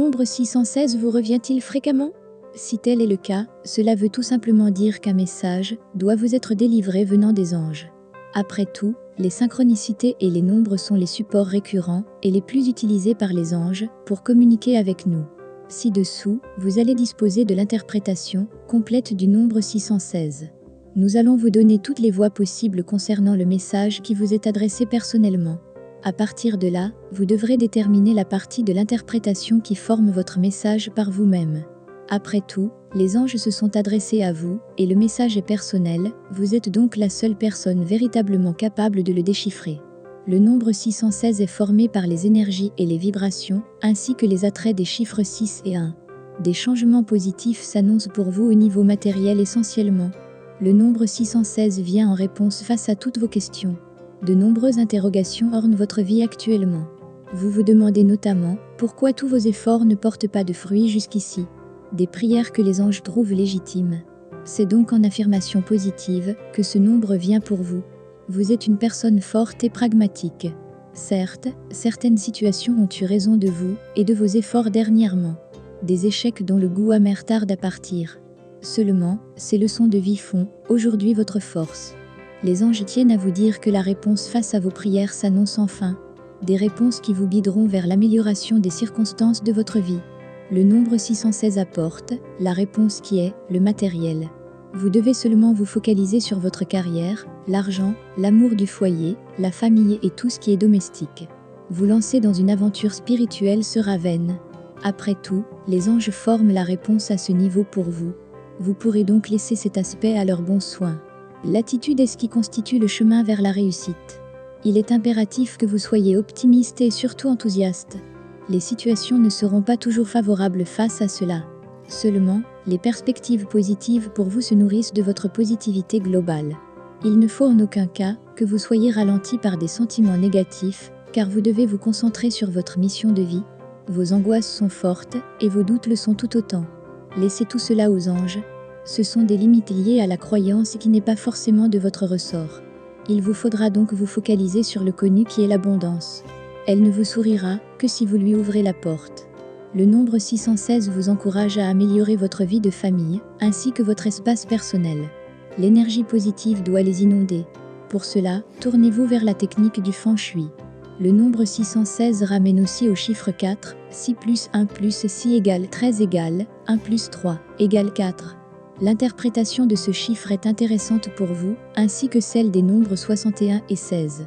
nombre 616 vous revient-il fréquemment? Si tel est le cas, cela veut tout simplement dire qu'un message doit vous être délivré venant des anges. Après tout, les synchronicités et les nombres sont les supports récurrents et les plus utilisés par les anges pour communiquer avec nous. Ci-dessous, vous allez disposer de l'interprétation complète du nombre 616. Nous allons vous donner toutes les voies possibles concernant le message qui vous est adressé personnellement. À partir de là, vous devrez déterminer la partie de l'interprétation qui forme votre message par vous-même. Après tout, les anges se sont adressés à vous, et le message est personnel, vous êtes donc la seule personne véritablement capable de le déchiffrer. Le nombre 616 est formé par les énergies et les vibrations, ainsi que les attraits des chiffres 6 et 1. Des changements positifs s'annoncent pour vous au niveau matériel essentiellement. Le nombre 616 vient en réponse face à toutes vos questions. De nombreuses interrogations ornent votre vie actuellement. Vous vous demandez notamment pourquoi tous vos efforts ne portent pas de fruits jusqu'ici. Des prières que les anges trouvent légitimes. C'est donc en affirmation positive que ce nombre vient pour vous. Vous êtes une personne forte et pragmatique. Certes, certaines situations ont eu raison de vous et de vos efforts dernièrement. Des échecs dont le goût amer tarde à partir. Seulement, ces leçons de vie font aujourd'hui votre force. Les anges tiennent à vous dire que la réponse face à vos prières s'annonce enfin. Des réponses qui vous guideront vers l'amélioration des circonstances de votre vie. Le nombre 616 apporte la réponse qui est le matériel. Vous devez seulement vous focaliser sur votre carrière, l'argent, l'amour du foyer, la famille et tout ce qui est domestique. Vous lancer dans une aventure spirituelle sera vaine. Après tout, les anges forment la réponse à ce niveau pour vous. Vous pourrez donc laisser cet aspect à leur bon soin. L'attitude est ce qui constitue le chemin vers la réussite. Il est impératif que vous soyez optimiste et surtout enthousiaste. Les situations ne seront pas toujours favorables face à cela. Seulement, les perspectives positives pour vous se nourrissent de votre positivité globale. Il ne faut en aucun cas que vous soyez ralenti par des sentiments négatifs, car vous devez vous concentrer sur votre mission de vie. Vos angoisses sont fortes et vos doutes le sont tout autant. Laissez tout cela aux anges. Ce sont des limites liées à la croyance qui n'est pas forcément de votre ressort. Il vous faudra donc vous focaliser sur le connu qui est l'abondance. Elle ne vous sourira que si vous lui ouvrez la porte. Le nombre 616 vous encourage à améliorer votre vie de famille, ainsi que votre espace personnel. L'énergie positive doit les inonder. Pour cela, tournez-vous vers la technique du feng shui. Le nombre 616 ramène aussi au chiffre 4, 6 plus 1 plus 6 égale 13 égale 1 plus 3 égale 4. L'interprétation de ce chiffre est intéressante pour vous, ainsi que celle des nombres 61 et 16.